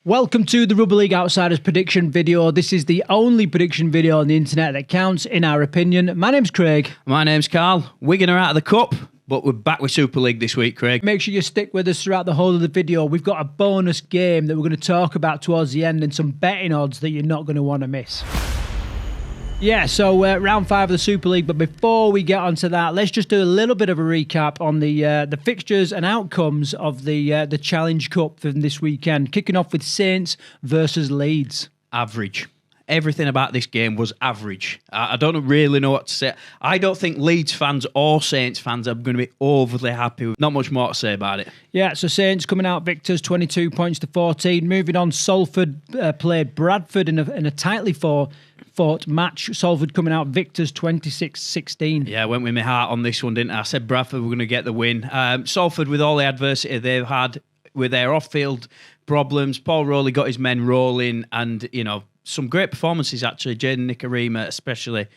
Welcome to the Rugby League Outsiders prediction video. This is the only prediction video on the internet that counts, in our opinion. My name's Craig. My name's Karl. Wigan are out of the cup, but we're back with Super League this week, Craig. Make sure you stick with us throughout the whole of the video. We've got a bonus game that we're going to talk about towards the end and some betting odds that you're not going to want to miss. Yeah, so round 5 of the Super League, but before we get onto that, let's just do a little bit of a recap on the fixtures and outcomes of the Challenge Cup from this weekend. Kicking off with Saints versus Leeds. Average. Everything about this game was average. I don't really know what to say. I don't think Leeds fans or Saints fans are going to be overly happy. Not much more to say about it. Yeah, so Saints coming out victors, 22 points to 14. Moving on, Salford played Bradford in a tightly fought match. Salford coming out victors, 26-16. Yeah, I went with my heart on this one, didn't I? I said Bradford were going to get the win. Salford, with all the adversity they've had with their off-field problems, Paul Rowley got his men rolling and, some great performances, actually. Jaden Nikarima especially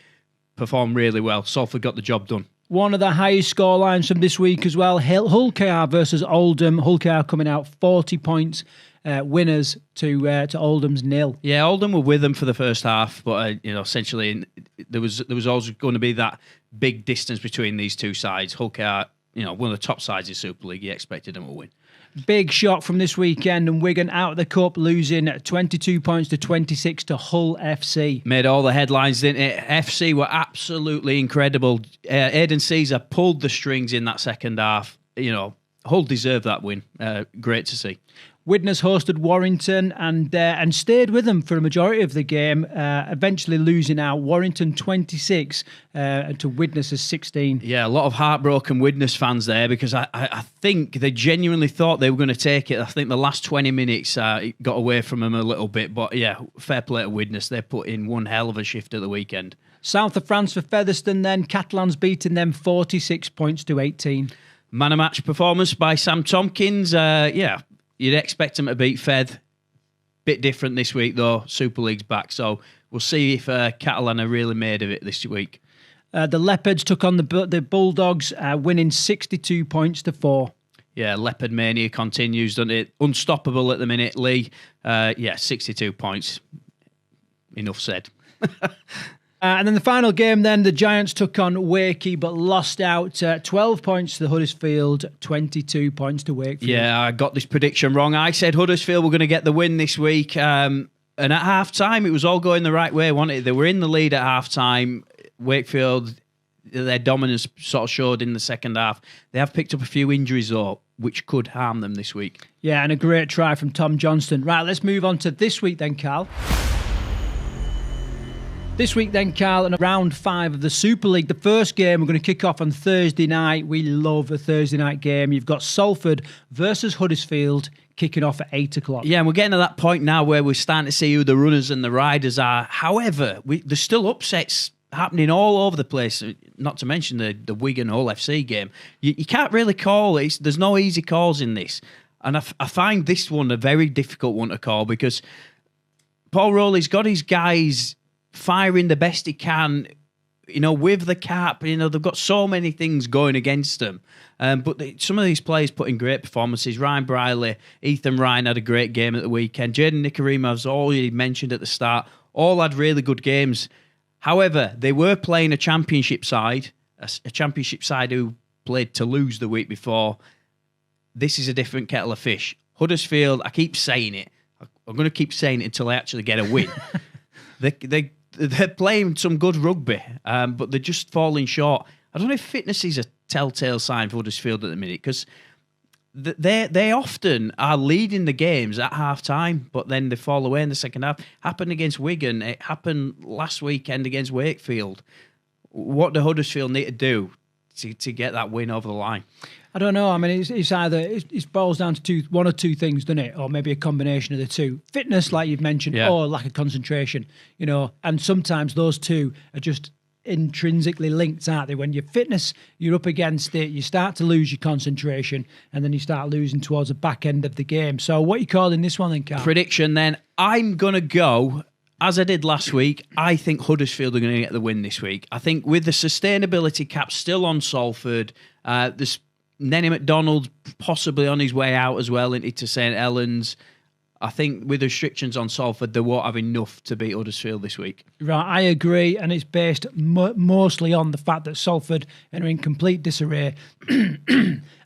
performed really well. Salford got the job done. One of the highest scorelines from this week as well. Hull KR versus Oldham. Hull KR coming out 40 points. Winners to Oldham's 0. Yeah, Oldham were with them for the first half, but essentially there was always going to be that big distance between these two sides. Hull KR, one of the top sides in Super League, you expected them to win. Big shock from this weekend, and Wigan out of the cup, losing 22 points to 26 to Hull FC. Made all the headlines, didn't it? FC were absolutely incredible. Aidan Caesar pulled the strings in that second half. Hull deserved that win. Great to see. Widnes hosted Warrington and stayed with them for a majority of the game, eventually losing out. Warrington 26 to Widnes' 16. Yeah, a lot of heartbroken Widnes fans there because I think they genuinely thought they were going to take it. I think the last 20 minutes it got away from them a little bit. But yeah, fair play to Widnes. They put in one hell of a shift at the weekend. South of France for Featherstone then. Catalan's beating them 46 points to 18. Man of match performance by Sam Tompkins. You'd expect them to beat Fed. Bit different this week, though. Super League's back, so we'll see if Catalan are really made of it this week. The Leopards took on the Bulldogs, winning 62 points to 4. Yeah, Leopard mania continues, doesn't it? Unstoppable at the minute, Leigh. 62 points. Enough said. And then the final game then, the Giants took on Wakey, but lost out 12 points to the Huddersfield, 22 points to Wakefield. Yeah, I got this prediction wrong. I said Huddersfield were going to get the win this week. And at half-time, it was all going the right way, wasn't it? They were in the lead at half-time. Wakefield, their dominance sort of showed in the second half. They have picked up a few injuries, though, which could harm them this week. Yeah, and a great try from Tom Johnston. Right, let's move on to this week then, Karl. This week then, Karl, in round 5 of the Super League. The first game we're going to kick off on Thursday night. We love a Thursday night game. You've got Salford versus Huddersfield kicking off at 8 o'clock. Yeah, and we're getting to that point now where we're starting to see who the runners and the riders are. However, there's still upsets happening all over the place, not to mention the Wigan Hull FC game. You can't really call it. There's no easy calls in this. And I find this one a very difficult one to call because Paul Rowley's got his guys firing the best he can, with the cap. They've got so many things going against them. But some of these players put in great performances. Ryan Briley, Ethan Ryan had a great game at the weekend. Jaden Nikarima, as already mentioned at the start, all had really good games. However, they were playing a championship side who played Toulouse the week before. This is a different kettle of fish. Huddersfield, I keep saying it. I'm going to keep saying it until they actually get a win. They're playing some good rugby, but they're just falling short. I don't know if fitness is a telltale sign for Huddersfield at the minute because they often are leading the games at half-time, but then they fall away in the second half. Happened against Wigan. It happened last weekend against Wakefield. What do Huddersfield need to do to get that win over the line? I don't know. I mean, it's either it boils down to one or two things, doesn't it? Or maybe a combination of the two. Fitness, like you've mentioned, or lack of concentration. And sometimes those two are just intrinsically linked, aren't they? When your fitness, you're up against it, you start to lose your concentration, and then you start losing towards the back end of the game. So, what are you calling this one then, Karl? Prediction then. I'm gonna go. As I did last week, I think Huddersfield are going to get the win this week. I think with the sustainability cap still on Salford, there's Nenny McDonald possibly on his way out as well into St Helens. I think with the restrictions on Salford, they won't have enough to beat Huddersfield this week. Right, I agree, and it's based mostly on the fact that Salford are in complete disarray.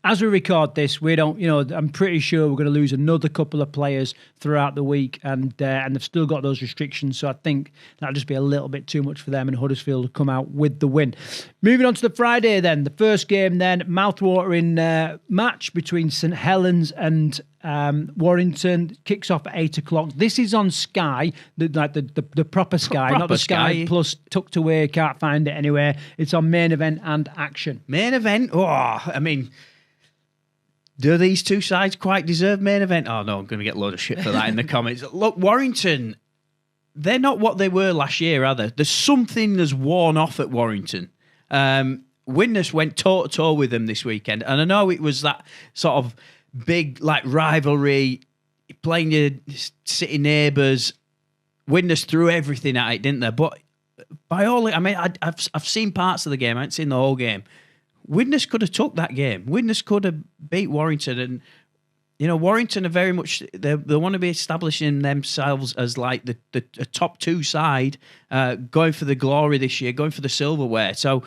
As we record this, we don't, I'm pretty sure we're going to lose another couple of players throughout the week, and they've still got those restrictions, so I think that'll just be a little bit too much for them, and Huddersfield will come out with the win. Moving on to the Friday then, the first game then, mouthwatering match between St Helens and Warrington, kicks off at 8 o'clock. This is on Sky, the proper Sky, not the Sky Plus tucked away, can't find it anywhere. It's on Main Event and Action. Main Event? Do these two sides quite deserve Main Event? Oh, no, I'm going to get a load of shit for that in the comments. Look, Warrington, they're not what they were last year, are they? There's something that's worn off at Warrington. Widnes went toe-to-toe with them this weekend, and I know it was that sort of big rivalry, playing your city neighbours. Widnes threw everything at it, didn't they? But by all, I've seen parts of the game. I haven't seen the whole game. Widnes could have took that game. Widnes could have beat Warrington, and Warrington are very much they want to be establishing themselves as like the top two side, going for the glory this year, going for the silverware. So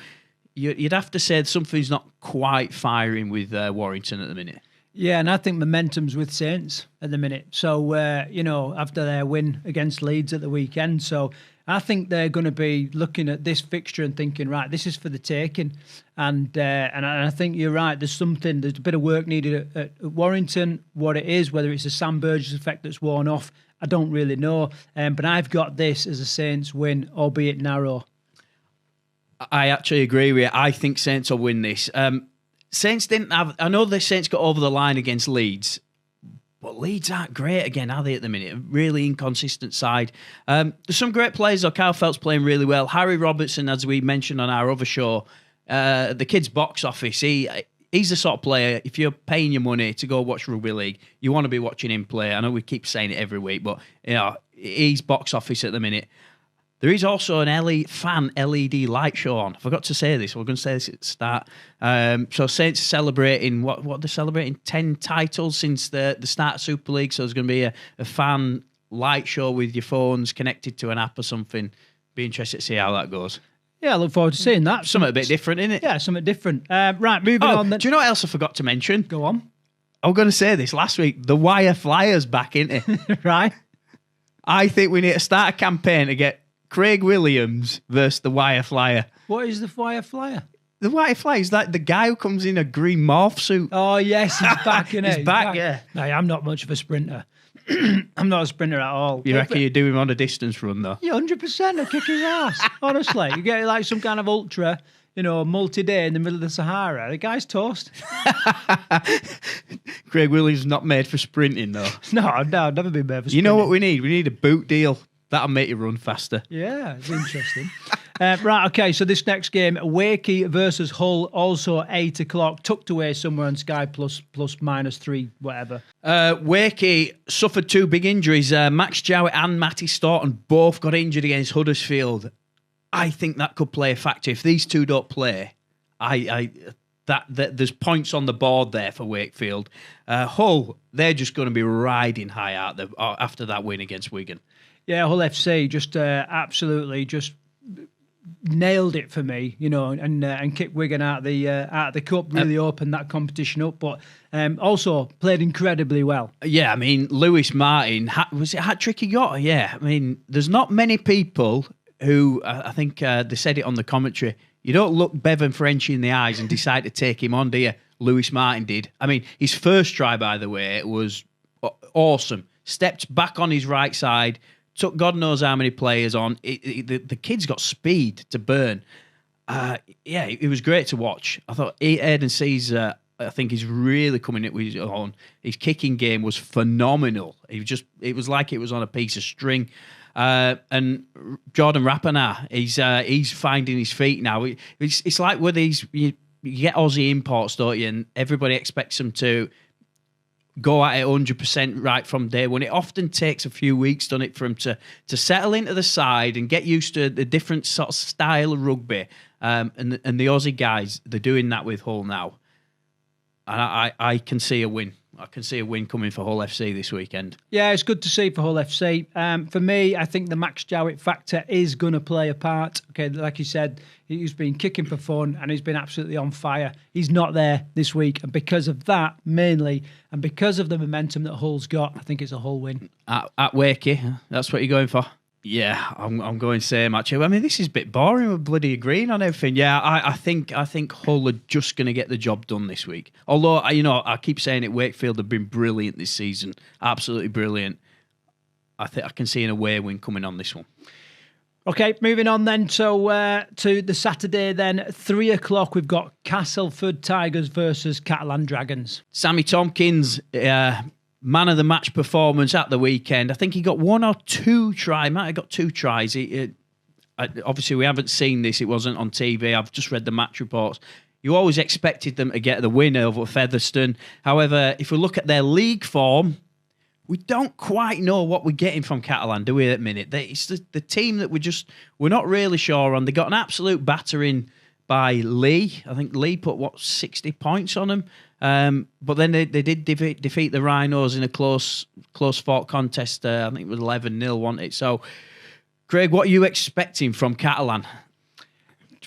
you'd have to say something's not quite firing with Warrington at the minute. Yeah, and I think momentum's with Saints at the minute. So, after their win against Leeds at the weekend. So I think they're going to be looking at this fixture and thinking, right, this is for the taking. And I think you're right. There's a bit of work needed at Warrington. What it is, whether it's a Sam Burgess effect that's worn off, I don't really know. But I've got this as a Saints win, albeit narrow. I actually agree with you. I think Saints will win this. Saints didn't have... I know the Saints got over the line against Leeds, but Leeds aren't great again, are they, at the minute? A really inconsistent side. There's some great players, though. Kyle Felt's playing really well. Harry Robertson, as we mentioned on our other show, the kid's box office, he's the sort of player, if you're paying your money to go watch Rugby League, you want to be watching him play. I know we keep saying it every week, but he's box office at the minute. There is also an fan LED light show on. I forgot to say this. We're going to say this at the start. So Saints are celebrating, what they're celebrating, 10 titles since the start of Super League. So there's going to be a fan light show with your phones connected to an app or something. Be interested to see how that goes. Yeah, I look forward to seeing that. Something a bit different, isn't it? Yeah, something different. Right, moving on then. Do you know what else I forgot to mention? Go on. I was going to say this last week. The Wire Flyers back, isn't it? Right. I think we need to start a campaign to get Craig Williams versus the Wire Flyer. What is the Wire Flyer? The Wire Flyer is like the guy who comes in a green morph suit. Oh, yes, he's back, isn't he? He's back, yeah. No, I'm not much of a sprinter. I'm not a sprinter at all. You reckon you do him on a distance run, though? Yeah, 100%. I kick his ass. Honestly. You get like some kind of ultra, multi-day in the middle of the Sahara. The guy's toast. Craig Williams is not made for sprinting, though. No, I've never been made for sprinting. You know what we need? We need a boot deal. That'll make you run faster. Yeah, it's interesting. Right, okay, so this next game, Wakey versus Hull, also 8 o'clock, tucked away somewhere on Sky plus -3, whatever. Wakey suffered 2 big injuries. Max Jowett and Matty Staunton both got injured against Huddersfield. I think that could play a factor. If these two don't play, there's points on the board there for Wakefield. Hull, they're just going to be riding high out there after that win against Wigan. Yeah, Hull FC just absolutely just nailed it for me, and kicked Wigan out of the cup, really opened that competition up, but also played incredibly well. Yeah, I mean, Lewis Martin, was it a hat-trick he got? Yeah, I mean, there's not many people who, I think they said it on the commentary, you don't look Bevan Frenchy in the eyes and decide to take him on, do you? Lewis Martin did. I mean, his first try, by the way, was awesome. Stepped back on his right side, took God knows how many players on. The kid's got speed to burn. It was great to watch. I thought Aidan Caesar, I think he's really coming in with his own. His kicking game was phenomenal. It was like it was on a piece of string. And Jordan Rapana, he's finding his feet now. It's like with these, you get Aussie imports, don't you? And everybody expects them to go at it 100% right from day one. It often takes a few weeks, doesn't it, for him to settle into the side and get used to the different sort of style of rugby. And the Aussie guys, they're doing that with Hull now. And I can see a win. I can see a win coming for Hull FC this weekend. Yeah, it's good to see for Hull FC. For me, I think the Max Jowett factor is going to play a part. Okay, like you said, he's been kicking for fun and he's been absolutely on fire. He's not there this week, and because of that, mainly, and because of the momentum that Hull's got, I think it's a Hull win. At Wakey, that's what you're going for? Yeah, I'm going same actually. I mean, this is a bit boring. We're bloody agreeing on everything. Yeah, I think Hull are just going to get the job done this week. Although, I keep saying it, Wakefield have been brilliant this season. Absolutely brilliant. I think I can see an away win coming on this one. Okay, moving on then to the Saturday then. 3 o'clock, we've got Castleford Tigers versus Catalan Dragons. Sammy Tompkins, man of the match performance at the weekend. I think he got 1 or 2 tries. Might have got 2 tries. Obviously, we haven't seen this. It wasn't on TV. I've just read the match reports. You always expected them to get the win over Featherstone. However, if we look at their league form, we don't quite know what we're getting from Catalan, do we, at the minute? It's the team that we're not really sure on. They got an absolute battering by Leigh. I think Leigh put, 60 points on them. But then they did defeat the Rhinos in a close fought contest. I think it was 11-0, wasn't it? So, Craig, what are you expecting from Catalan?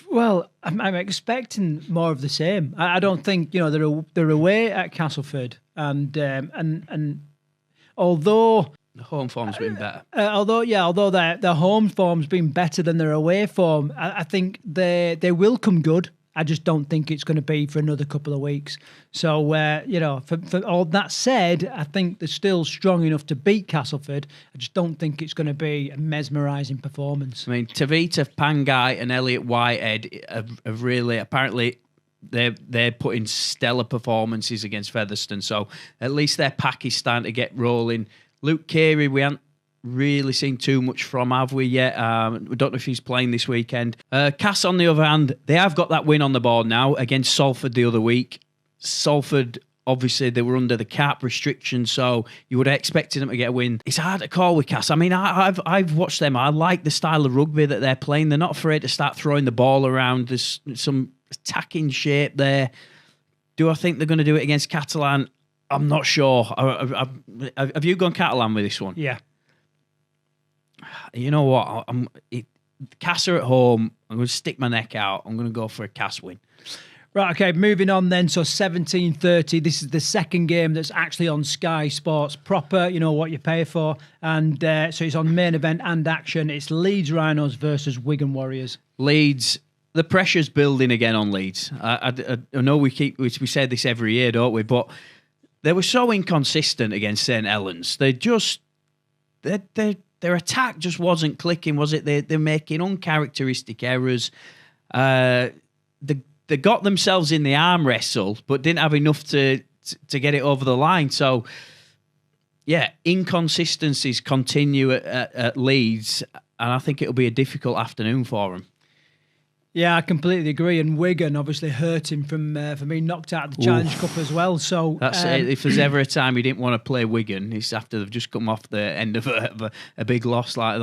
Well, I'm expecting more of the same. I don't think they're away at Castleford, and although the home form's been better, although their home form's been better than their away form, I think they will come good. I just don't think it's going to be for another couple of weeks. So, for all that said, I think they're still strong enough to beat Castleford. I just don't think it's going to be a mesmerising performance. I mean, Tavita Pangai and Elliot Whitehead have really, apparently, they're putting stellar performances against Featherstone. So, at least their pack is starting to get rolling. Luke Carey, we haven't really seen too much from, have we yet? We don't know if he's playing this weekend. Cass, on the other hand, they have got that win on the board now against Salford the other week. Salford, obviously, they were under the cap restrictions, so you would have expected them to get a win. It's hard to call with Cass. I mean, I've watched them. I like the style of rugby that they're playing. They're not afraid to start throwing the ball around. There's some attacking shape there. Do I think they're going to do it against Catalan? I'm not sure. Have you gone Catalan with this one? Yeah. You know what? Cass are at home. I'm going to stick my neck out. I'm going to go for a Cass win. Right, okay, moving on then. So 17:30. This is the second game that's actually on Sky Sports proper. You know what you pay for. And so it's on main event and action. It's Leeds Rhinos versus Wigan Warriors. Leeds, the pressure's building again on Leeds. I know we say this every year, don't we? But they were so inconsistent against St Helens. Their attack just wasn't clicking, was it? They're making uncharacteristic errors. They got themselves in the arm wrestle, but didn't have enough to get it over the line. So, yeah, inconsistencies continue at Leeds, and I think it'll be a difficult afternoon for them. Yeah, I completely agree. And Wigan obviously hurting from being knocked out of the Challenge Cup as well. So that's it. If there's ever a time you didn't want to play Wigan, it's after they've just come off the end of a big loss like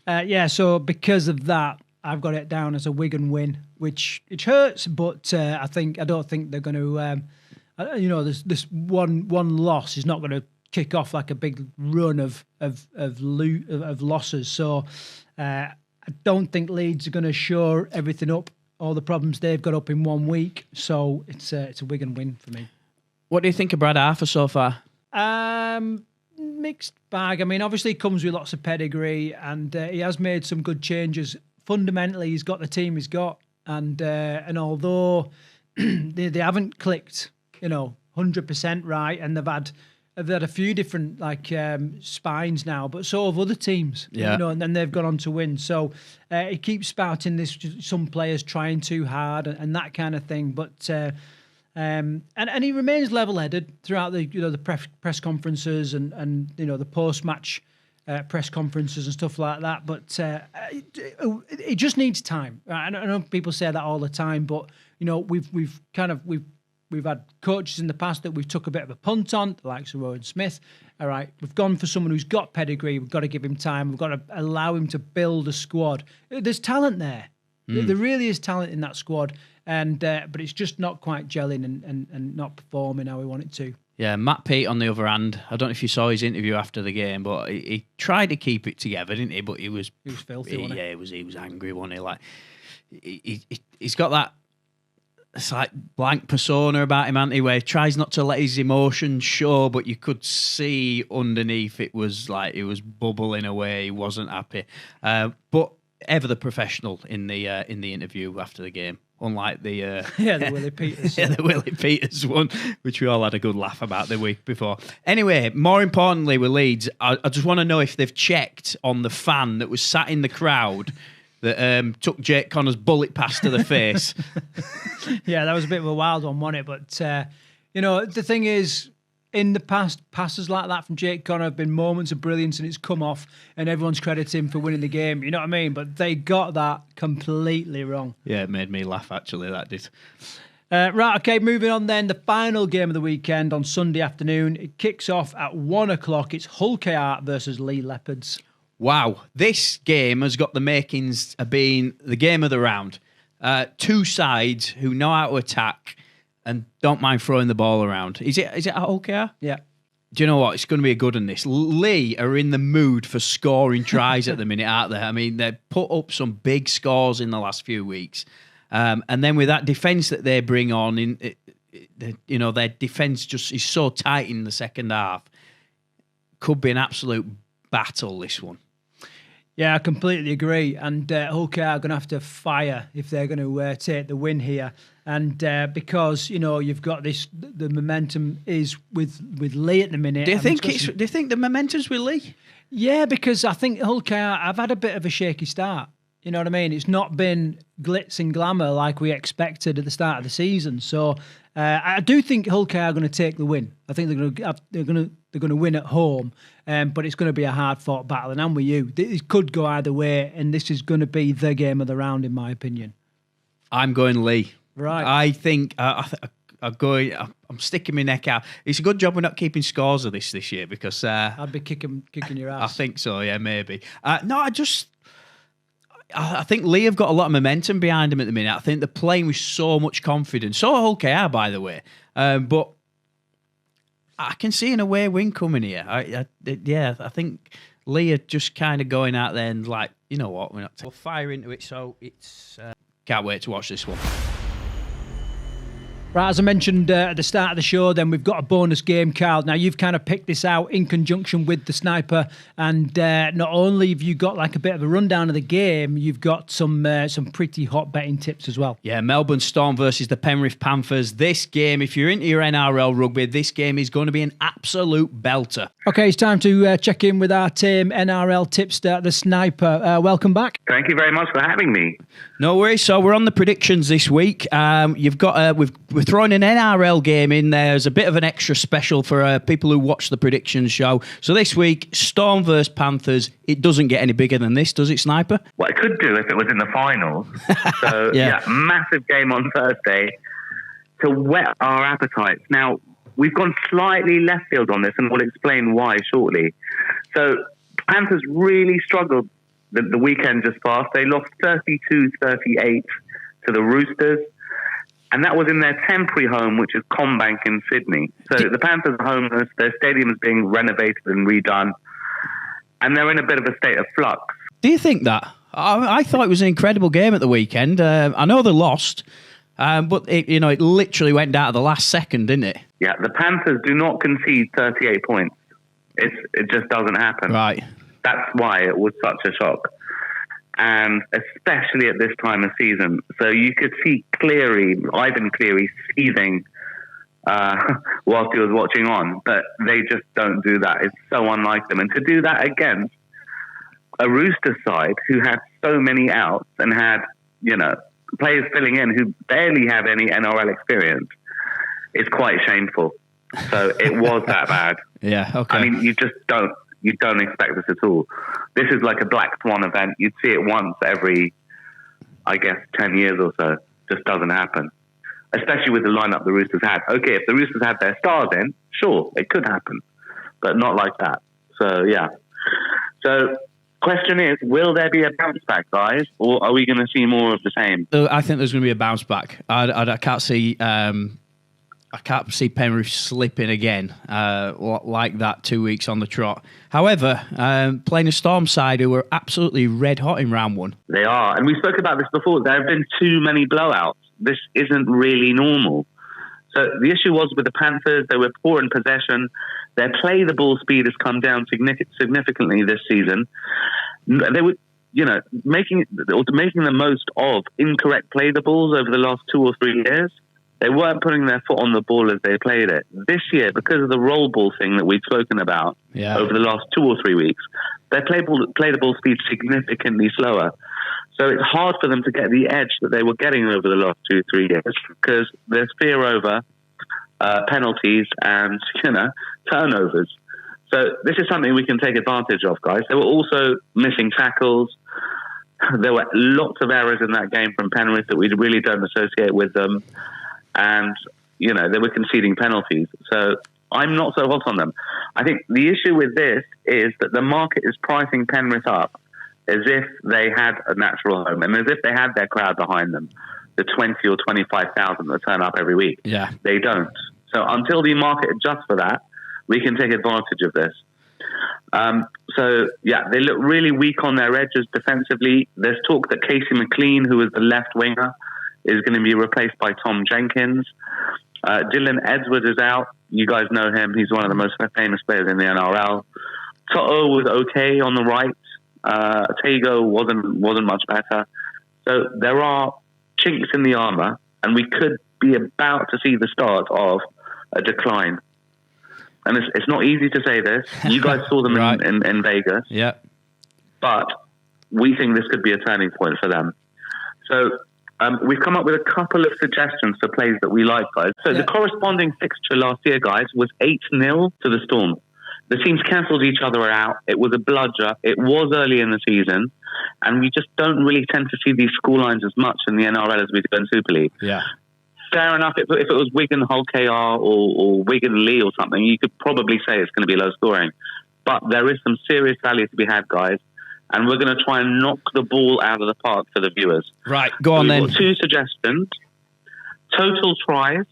that. So because of that, I've got it down as a Wigan win, which it hurts, but I don't think they're going to. This one loss is not going to kick off like a big run of losses. So. I don't think Leeds are going to shore everything up, all the problems they've got up in 1 week. So it's a Wigan win for me. What do you think of Brad Arthur so far? Mixed bag. I mean, obviously he comes with lots of pedigree and he has made some good changes. Fundamentally, he's got the team he's got. And although they haven't clicked, 100% right, and they've had a few different spines now, but so have other teams, and then they've gone on to win. So he keeps spouting this, some players trying too hard and that kind of thing. But and he remains level-headed throughout the press conferences and the post-match press conferences and stuff like that. But it just needs time. I know people say that all the time, but We've had coaches in the past that we've took a bit of a punt on, the likes of Rowan Smith. All right, we've gone for someone who's got pedigree. We've got to give him time. We've got to allow him to build a squad. There's talent there. There really is talent in that squad, but it's just not quite gelling and not performing how we want it to. Yeah, Matt Pete on the other hand, I don't know if you saw his interview after the game, but he tried to keep it together, didn't he? But he was filthy, wasn't he? Yeah, he was angry, wasn't he? Like, he's got that, it's like blank persona about him, hasn't he, where he tries not to let his emotions show, but you could see underneath it was like he was bubbling away. He wasn't happy. But ever the professional in the interview after the game. Unlike the the Willie Peters, the Willie Peters one, which we all had a good laugh about the week before. Anyway, more importantly with Leeds, I just want to know if they've checked on the fan that was sat in the crowd that took Jake Connor's bullet pass to the face. Yeah, that was a bit of a wild one, wasn't it? But the thing is, in the past, passes like that from Jake Connor have been moments of brilliance, and it's come off, and everyone's credited him for winning the game. You know what I mean? But they got that completely wrong. Yeah, it made me laugh, actually, that did. Right, okay, moving on then. The final game of the weekend on Sunday afternoon. It kicks off at 1 o'clock. It's Hull KR versus Leigh Leopards. Wow, this game has got the makings of being the game of the round. Two sides who know how to attack and don't mind throwing the ball around. Is it at Hull KR? Yeah. Do you know what? It's going to be a good one, this. Leigh are in the mood for scoring tries at the minute, aren't they? I mean, they've put up some big scores in the last few weeks. And then with that defence that they bring on, their defence just is so tight in the second half. Could be an absolute battle, this one. Yeah, I completely agree. And Hull KR are going to have to fire if they're going to take the win here. And because, you've got the momentum is with Leigh at the minute. Do you think the momentum's with Leigh? Yeah, because I think Hull KR have had a bit of a shaky start. You know what I mean? It's not been glitz and glamour like we expected at the start of the season. So I do think Hull KR are going to take the win. I think they're going to win at home, but it's going to be a hard-fought battle. And I'm with you. It could go either way, and this is going to be the game of the round, in my opinion. I'm going Leigh. Right. I think I'm sticking my neck out. It's a good job we're not keeping scores of this year because I'd be kicking your ass. I think so. Yeah, maybe. I think Leigh have got a lot of momentum behind them at the minute. I think they're playing with so much confidence. So Hull KR, by the way. But I can see an away win coming here. I think Leigh are just kind of going out there and like, you know what, we'll fire into it. So it's can't wait to watch this one. Right, as I mentioned at the start of the show, then we've got a bonus game, Karl. Now, you've kind of picked this out in conjunction with the sniper, and not only have you got like a bit of a rundown of the game, you've got some pretty hot betting tips as well. Yeah, Melbourne Storm versus the Penrith Panthers. This game, if you're into your NRL rugby, this game is going to be an absolute belter. Okay, it's time to check in with our team NRL tipster, the sniper. Welcome back. Thank you very much for having me. No worries. So we're on the predictions this week. You've got we're throwing an NRL game in there as a bit of an extra special for people who watch the predictions show. So this week, Storm versus Panthers. It doesn't get any bigger than this, does it, Sniper? Well, it could do if it was in the finals. So yeah, massive game on Thursday to whet our appetites. Now, we've gone slightly left field on this, and we'll explain why shortly. So Panthers really struggled the weekend just passed. They lost 32-38 to the Roosters, and that was in their temporary home, which is Combank in Sydney. So the Panthers are homeless, their stadium is being renovated and redone, and they're in a bit of a state of flux. Do you think that? I thought it was an incredible game at the weekend. I know they lost, but it literally went down to the last second, didn't it? Yeah, the Panthers do not concede 38 points. It just doesn't happen. Right. That's why it was such a shock. And especially at this time of season. So you could see Ivan Cleary seething whilst he was watching on. But they just don't do that. It's so unlike them. And to do that against a Rooster side who had so many outs and had, players filling in who barely have any NRL experience, is quite shameful. So it was that bad. Yeah, okay. I mean, you don't expect this at all. This is like a Black Swan event. You'd see it once every, 10 years or so. Just doesn't happen. Especially with the lineup the Roosters had. Okay, if the Roosters had their stars in, sure, it could happen. But not like that. So, yeah. So, question is, will there be a bounce back, guys? Or are we going to see more of the same? I think there's going to be a bounce back. I can't see I can't see Penrith slipping again like that 2 weeks on the trot. However, playing a Storm side who were absolutely red hot in round one. They are. And we spoke about this before. There have been too many blowouts. This isn't really normal. So the issue was with the Panthers, they were poor in possession. Their play the ball speed has come down significantly this season. They were, making the most of incorrect play the balls over the last 2 or 3 years. They weren't putting their foot on the ball as they played it. This year, because of the roll ball thing that we've spoken about over the last 2 or 3 weeks, they play the ball speed significantly slower. So it's hard for them to get the edge that they were getting over the last 2 or 3 years because there's fear over penalties and turnovers. So this is something we can take advantage of, guys. They were also missing tackles. There were lots of errors in that game from Penrith that we really don't associate with them. And, they were conceding penalties. So I'm not so hot on them. I think the issue with this is that the market is pricing Penrith up as if they had a natural home and as if they had their crowd behind them, the 20 or 25,000 that turn up every week. Yeah. They don't. So until the market adjusts for that, we can take advantage of this. They look really weak on their edges defensively. There's talk that Casey McLean, who is the left winger, is going to be replaced by Tom Jenkins. Dylan Edwards is out. You guys know him. He's one of the most famous players in the NRL. Toto was okay on the right. Tago wasn't much better. So there are chinks in the armour, and we could be about to see the start of a decline. And it's not easy to say this. You guys saw them right. in Vegas. Yeah. But we think this could be a turning point for them. So we've come up with a couple of suggestions for plays that we like, guys. So the corresponding fixture last year, guys, was 8-0 to the Storm. The teams cancelled each other out. It was a bludger. It was early in the season. And we just don't really tend to see these scorelines as much in the NRL as we do in Super League. Yeah. Fair enough, if it was Wigan Hull KR or Wigan Leigh or something, you could probably say it's going to be low scoring. But there is some serious value to be had, guys. And we're going to try and knock the ball out of the park for the viewers. Right, go on then. We've got 2 suggestions. Total tries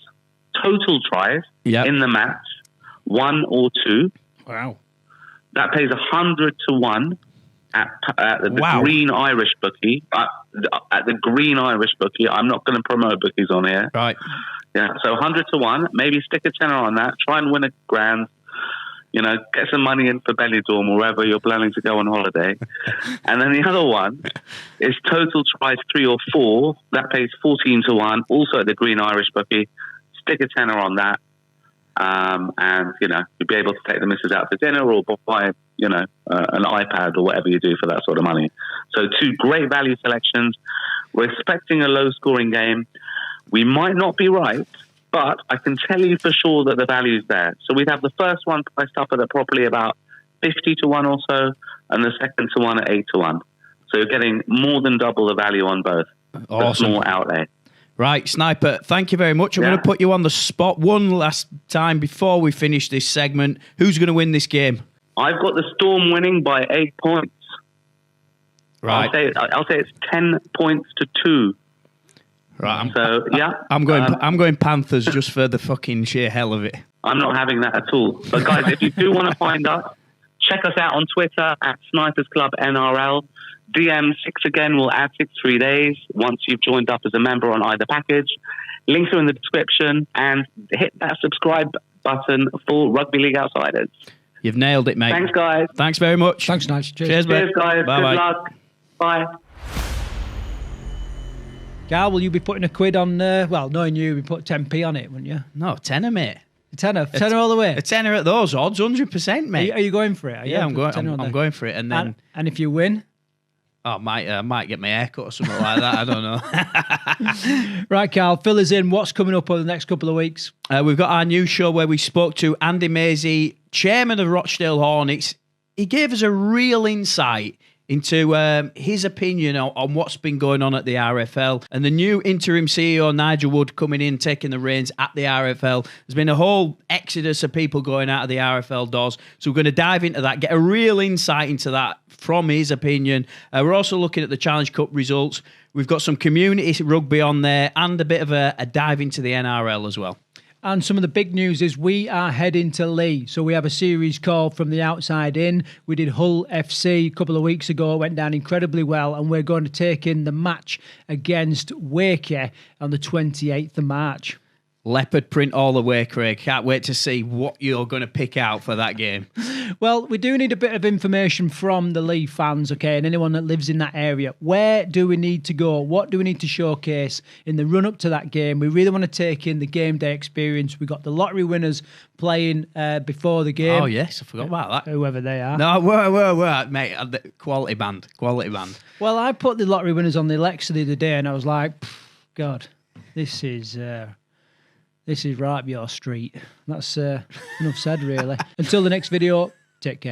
in the match, 1 or 2. Wow. That pays 100 to 1 at the Green Irish bookie. At the Green Irish bookie. I'm not going to promote bookies on here. Right. Yeah, so 100 to 1. Maybe stick a tenner on that. Try and win a grand. Get some money in for Benidorm or wherever you're planning to go on holiday. And then the other one is total tries 3 or 4. That pays 14 to 1. Also at the Green Irish bookie. Stick a tenner on that. And you'll be able to take the missus out for dinner or buy, an iPad or whatever you do for that sort of money. So 2 great value selections. We're expecting a low scoring game. We might not be right, but I can tell you for sure that the value's there. So we'd have the first one priced up at probably about 50 to 1 or so, and the second to 1 at 8 to 1. So you're getting more than double the value on both. Awesome. More outlay. Right, Sniper, thank you very much. I'm going to put you on the spot one last time before we finish this segment. Who's going to win this game? I've got the Storm winning by 8 points. Right. I'll say it's 10 points to 2. Right. I'm going Panthers just for the fucking sheer hell of it. I'm not having that at all. But guys, if you do want to find us, check us out on Twitter at Snipers Club NRL. DM 6 again will add 3 days once you've joined up as a member on either package. Links are in the description, and hit that subscribe button for Rugby League Outsiders. You've nailed it, mate. Thanks, guys. Thanks very much. Thanks, Nige. Cheers, mate. Cheers, guys. Bye-bye. Good luck. Bye. Karl, will you be putting a quid on, knowing you, we put 10p on it, wouldn't you? No, tenner, mate. A tenner all the way? A tenner at those odds, 100%, mate. Are you going for it? I'm going for it. And then, and if you win? I might get my hair cut or something like that. I don't know. Right, Karl, fill us in. What's coming up over the next couple of weeks? We've got our new show where we spoke to Andy Maisie, chairman of Rochdale Hornets. He gave us a real insight into his opinion on what's been going on at the RFL, and the new interim CEO Nigel Wood coming in, taking the reins at the RFL. There's been a whole exodus of people going out of the RFL doors, so we're going to dive into that, get a real insight into that from his opinion. We're also looking at the Challenge Cup results. We've got some community rugby on there and a bit of a dive into the NRL as well. And some of the big news is we are heading to Leigh. So we have a series called From the Outside In. We did Hull FC a couple of weeks ago. It went down incredibly well. And we're going to take in the match against Wakefield on the 28th of March. Leopard print all the way, Craig. Can't wait to see what you're going to pick out for that game. Well, we do need a bit of information from the Leigh fans, okay, and anyone that lives in that area. Where do we need to go? What do we need to showcase in the run-up to that game? We really want to take in the game day experience. We got the lottery winners playing before the game. Oh, yes, I forgot about that. Whoever they are. No, whoa, mate. Quality band. Well, I put the lottery winners on the Alexa the other day, and I was like, God, this is right up your street. That's enough said, really. Until the next video, take care.